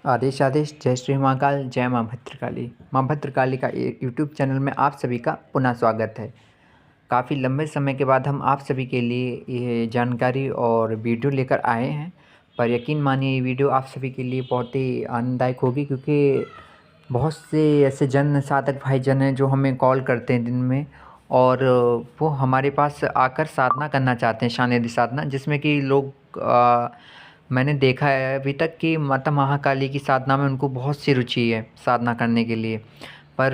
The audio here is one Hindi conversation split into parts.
आदेश आदेश जय श्री महाकाल जय माँ भद्रकाली। माँ भद्रकाली का यूट्यूब चैनल में आप सभी का पुनः स्वागत है। काफ़ी लंबे समय के बाद हम आप सभी के लिए ये जानकारी और वीडियो लेकर आए हैं। पर यकीन मानिए ये वीडियो आप सभी के लिए बहुत ही आनंददायक होगी, क्योंकि बहुत से ऐसे जन साधक भाईजन हैं जो हमें कॉल करते हैं दिन में, और वो हमारे पास आकर साधना करना चाहते हैं, शानेदी साधना, जिसमें कि लोग मैंने देखा है अभी तक कि माता महाकाली की साधना में उनको बहुत सी रुचि है साधना करने के लिए, पर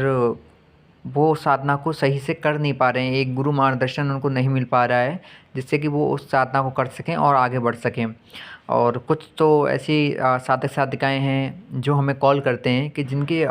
वो साधना को सही से कर नहीं पा रहे हैं। एक गुरु मार्गदर्शन उनको नहीं मिल पा रहा है जिससे कि वो उस साधना को कर सकें और आगे बढ़ सकें। और कुछ तो ऐसी साधक साधिकाएं हैं जो हमें कॉल करते हैं कि जिनके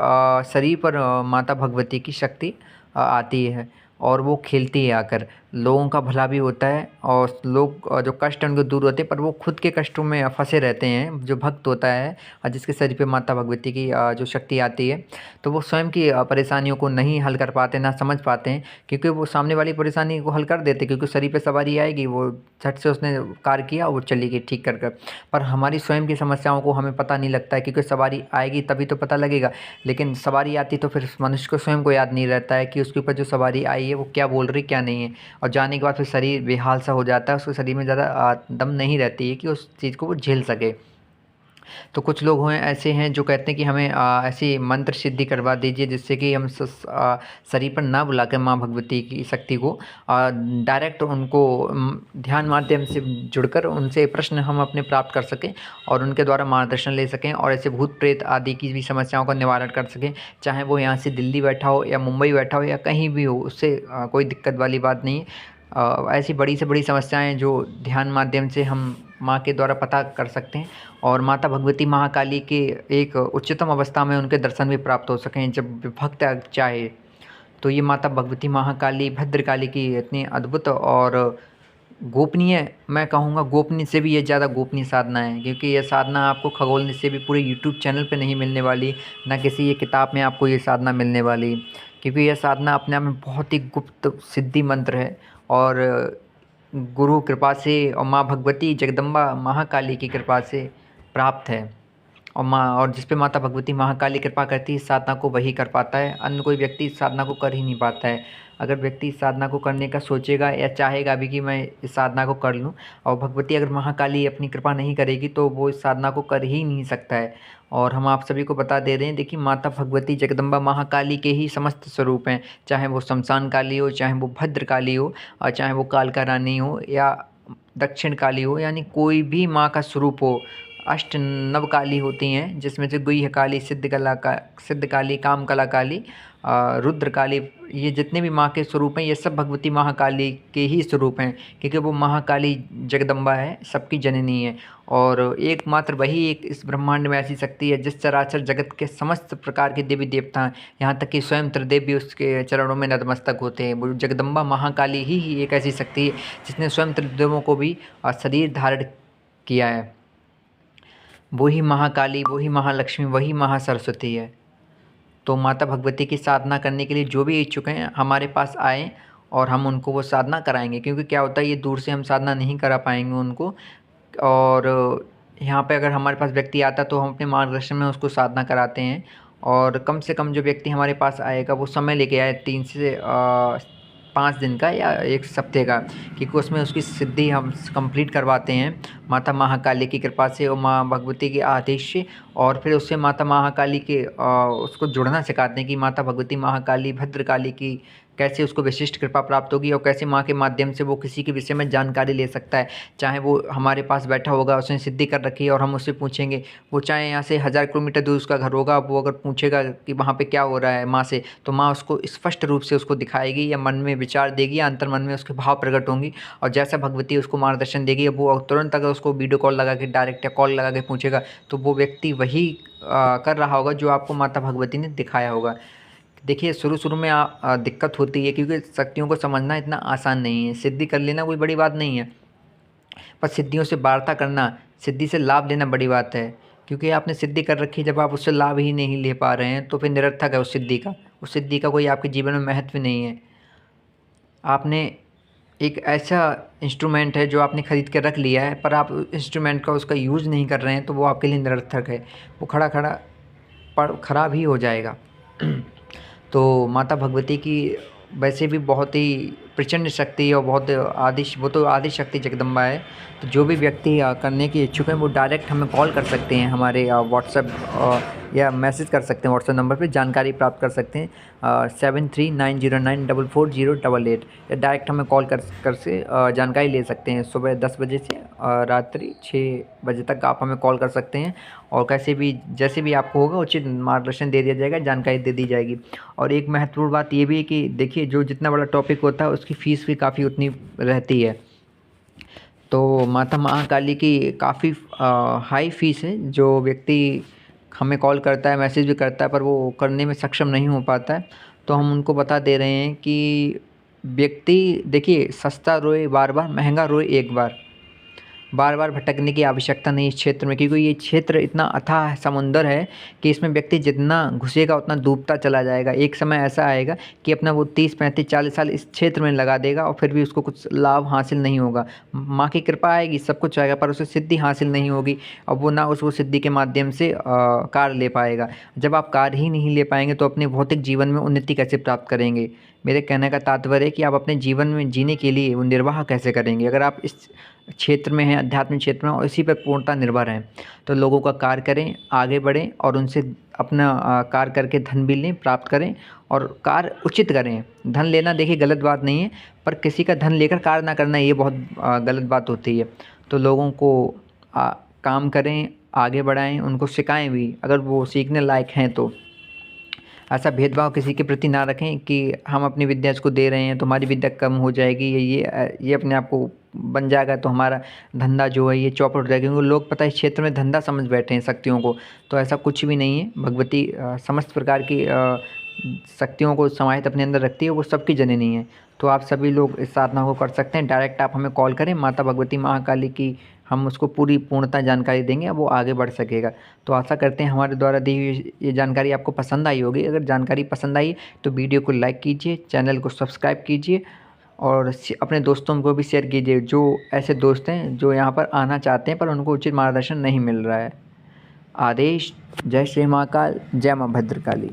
शरीर पर माता भगवती की शक्ति आती है और वो खेलती है आकर। लोगों का भला भी होता है और लोग जो कष्ट हैं उनके दूर होते हैं, पर वो खुद के कष्टों में फंसे रहते हैं। जो भक्त होता है और जिसके शरीर पे माता भगवती की जो शक्ति आती है, तो वो स्वयं की परेशानियों को नहीं हल कर पाते, ना समझ पाते हैं, क्योंकि वो सामने वाली परेशानी को हल कर देते, क्योंकि शरीर पे सवारी आएगी, वो झट से उसने कार्य किया, वो चली गई ठीक कर कर। पर हमारी स्वयं की समस्याओं को हमें पता नहीं लगता है, क्योंकि सवारी आएगी तभी तो पता लगेगा। लेकिन सवारी आती तो फिर मनुष्य को स्वयं को याद नहीं रहता है कि उसके ऊपर जो सवारी आई है वो क्या बोल रही क्या नहीं है, और जाने के बाद फिर शरीर बेहाल सा हो जाता है। उसके शरीर में ज़्यादा दम नहीं रहती है कि उस चीज़ को वो झेल सके। तो कुछ लोग हैं ऐसे हैं जो कहते हैं कि हमें ऐसी मंत्र सिद्धि करवा दीजिए जिससे कि हम शरीर पर ना बुलाकर माँ भगवती की शक्ति को डायरेक्ट उनको ध्यान माध्यम से जुड़कर उनसे प्रश्न हम अपने प्राप्त कर सकें और उनके द्वारा मार्गदर्शन ले सकें, और ऐसे भूत प्रेत आदि की भी समस्याओं का निवारण कर सकें। चाहे वो यहाँ से दिल्ली बैठा हो या मुंबई बैठा हो या कहीं भी हो, उससे कोई दिक्कत वाली बात नहीं है। ऐसी बड़ी से बड़ी समस्याएं जो ध्यान माध्यम से हम माँ के द्वारा पता कर सकते हैं, और माता भगवती महाकाली के एक उच्चतम अवस्था में उनके दर्शन भी प्राप्त हो सकें जब भक्त चाहे। तो ये माता भगवती महाकाली भद्रकाली की इतनी अद्भुत और गोपनीय, मैं कहूँगा गोपनीय से भी ये ज़्यादा गोपनीय साधना है, क्योंकि ये साधना आपको खगोल से भी पूरे यूट्यूब चैनल पे नहीं मिलने वाली, ना किसी ये किताब में आपको ये साधना मिलने वाली, क्योंकि यह साधना अपने आप में बहुत ही गुप्त सिद्धि मंत्र है। और गुरु कृपा से और माँ भगवती जगदम्बा महाकाली की कृपा से प्राप्त है। और जिस पे माता भगवती महाकाली कृपा करती है, इस साधना को वही कर पाता है, अन्य कोई व्यक्ति इस साधना को कर ही नहीं पाता है। अगर व्यक्ति इस साधना को करने का सोचेगा या चाहेगा भी कि मैं इस साधना को कर लूं, और भगवती अगर महाकाली अपनी कृपा नहीं करेगी तो वो इस साधना को कर ही नहीं सकता है। और हम आप सभी को बता दे रहे हैं, देखिए माता भगवती जगदम्बा महाकाली के ही समस्त स्वरूप हैं, चाहे वो शमशान काली हो, चाहे वो भद्रकाली हो, और चाहे वो कालका रानी हो या दक्षिण काली हो, यानी कोई भी माँ का स्वरूप हो। अष्ट नव काली होती हैं, जिसमें से गुह्य काली, सिद्ध काली, काम कला काली, रुद्र काली, ये जितने भी माँ के स्वरूप हैं ये सब भगवती महाकाली के ही स्वरूप हैं, क्योंकि वो महाकाली जगदम्बा है, सबकी जननी है। और एकमात्र वही एक इस ब्रह्मांड में ऐसी शक्ति है जिस चराचर जगत के समस्त प्रकार के देवी देवता, यहाँ तक कि स्वयं त्रिदेव भी उसके चरणों में नतमस्तक होते हैं। वो जगदम्बा महाकाली ही एक ऐसी शक्ति है जिसने स्वयं त्रिदेवों को भी शरीर धारण किया है। वही महाकाली, वही महालक्ष्मी, वही महासरस्वती है। तो माता भगवती की साधना करने के लिए जो भी इच्छुक हैं हमारे पास आएँ और हम उनको वो साधना कराएंगे, क्योंकि क्या होता है ये दूर से हम साधना नहीं करा पाएंगे उनको। और यहाँ पे अगर हमारे पास व्यक्ति आता तो हम अपने मार्गदर्शन में उसको साधना कराते हैं। और कम से कम जो व्यक्ति हमारे पास आएगा वो समय लेके आए 3 से 5 दिन का या 1 हफ्ते का, क्योंकि उसमें उसकी सिद्धि हम कंप्लीट करवाते हैं माता महाकाली की कृपा से और माँ भगवती के आदेश से। और फिर उससे माता महाकाली के उसको जुड़ना सिखाते हैं कि माता भगवती महाकाली भद्रकाली की कैसे उसको विशिष्ट कृपा प्राप्त होगी और कैसे माँ के माध्यम से वो किसी के विषय में जानकारी ले सकता है। चाहे वो हमारे पास बैठा होगा, उसने सिद्धि कर रखी है और हम उससे पूछेंगे, वो चाहे यहाँ से 1000 किलोमीटर दूर उसका घर होगा, वो अगर पूछेगा कि वहाँ पे क्या हो रहा है माँ से, तो माँ उसको स्पष्ट रूप से उसको दिखाएगी या मन में विचार देगी या अंतर मन में उसके भाव प्रकट होंगी। और जैसा भगवती उसको मार्गदर्शन देगी, वो तुरंत अगर उसको वीडियो कॉल लगा के डायरेक्ट या कॉल लगा के पूछेगा तो वो व्यक्ति वही कर रहा होगा जो आपको माता भगवती ने दिखाया होगा। देखिए शुरू में दिक्कत होती है, क्योंकि शक्तियों को समझना इतना आसान नहीं है। सिद्धि कर लेना कोई बड़ी बात नहीं है, पर सिद्धियों से वार्ता करना, सिद्धि से लाभ लेना बड़ी बात है। क्योंकि आपने सिद्धि कर रखी, जब आप उससे लाभ ही नहीं ले पा रहे हैं तो फिर निरर्थक है उस सिद्धि का कोई आपके जीवन में महत्व नहीं है। आपने एक ऐसा इंस्ट्रूमेंट है जो आपने ख़रीद के रख लिया है, पर आप इंस्ट्रूमेंट का उसका यूज़ नहीं कर रहे हैं, तो वो आपके लिए निरर्थक है। वो खड़ा खड़ा ख़राब ही हो जाएगा। तो माता भगवती की वैसे भी बहुत ही प्रचंड शक्ति और बहुत वो तो आदि शक्ति जगदम्बा है। तो जो भी व्यक्ति करने की इच्छुक हैं वो डायरेक्ट हमें कॉल कर सकते हैं, हमारे व्हाट्सएप या मैसेज कर सकते हैं, व्हाट्सएप नंबर पे जानकारी प्राप्त कर सकते हैं 7390944088, या डायरेक्ट हमें कॉल कर से जानकारी ले सकते हैं। सुबह 10 बजे से रात्रि 6 बजे तक आप हमें कॉल कर सकते हैं, और कैसे भी जैसे भी आपको होगा उचित मार्गदर्शन दे दिया जाएगा, जानकारी दे दी जाएगी। और एक महत्वपूर्ण बात ये भी है कि देखिए, जो जितना बड़ा टॉपिक होता है उसकी फ़ीस भी काफ़ी उतनी रहती है। तो माता महाकाली की काफ़ी हाई फ़ीस है। जो व्यक्ति हमें कॉल करता है, मैसेज भी करता है, पर वो करने में सक्षम नहीं हो पाता है, तो हम उनको बता दे रहे हैं कि व्यक्ति देखिए, सस्ता रोए बार-बार, महँगा रोए एक बार। बार-बार भटकने की आवश्यकता नहीं इस क्षेत्र में, क्योंकि ये क्षेत्र इतना अथाह समुंदर है कि इसमें व्यक्ति जितना घुसेगा उतना डूबता चला जाएगा। एक समय ऐसा आएगा कि अपना वो 30, 35, 40 साल इस क्षेत्र में लगा देगा और फिर भी उसको कुछ लाभ हासिल नहीं होगा। माँ की कृपा आएगी, सब कुछ आएगा, पर उसे सिद्धि हासिल नहीं होगी, और वो ना वो सिद्धि के माध्यम से कार्य ले पाएगा। जब आप कार्य ही नहीं ले पाएँगे तो अपने भौतिक जीवन में उन्नति कैसे प्राप्त करेंगे? मेरे कहने का तात्पर्य है कि आप अपने जीवन में जीने के लिए वो निर्वाह कैसे करेंगे? अगर आप इस क्षेत्र में हैं, आध्यात्मिक क्षेत्र में, और इसी पर पूर्णतः निर्भर हैं, तो लोगों का कार्य करें, आगे बढ़ें और उनसे अपना कार्य करके धन भी लें, प्राप्त करें, और कार्य उचित करें। धन लेना देखिए गलत बात नहीं है, पर किसी का धन लेकर कार्य ना करना ये बहुत गलत बात होती है। तो लोगों को काम करें, आगे बढ़ाएँ, उनको सिखाएँ भी, अगर वो सीखने लायक हैं तो। ऐसा भेदभाव किसी के प्रति ना रखें कि हम अपनी विद्या इसको दे रहे हैं तो हमारी विद्या कम हो जाएगी, ये अपने आप को बन जाएगा, तो हमारा धंधा जो है ये चौपट हो जाएगा, क्योंकि लोग पता है इस क्षेत्र में धंधा समझ बैठे हैं शक्तियों को। तो ऐसा कुछ भी नहीं है। भगवती समस्त प्रकार की शक्तियों को समाहित अपने अंदर रखती है, वो सबकी जननी है। तो आप सभी लोग इस साधना को कर सकते हैं। डायरेक्ट आप हमें कॉल करें, माता भगवती महाकाली की हम उसको पूरी पूर्णतः जानकारी देंगे, वो आगे बढ़ सकेगा। तो आशा करते हैं हमारे द्वारा दी हुई ये जानकारी आपको पसंद आई होगी। अगर जानकारी पसंद आई तो वीडियो को लाइक कीजिए, चैनल को सब्सक्राइब कीजिए, और अपने दोस्तों को भी शेयर कीजिए, जो ऐसे दोस्त हैं जो यहाँ पर आना चाहते हैं पर उनको उचित मार्गदर्शन नहीं मिल रहा है। आदेश। जय श्री महाकाल, जय माँ भद्रकाली।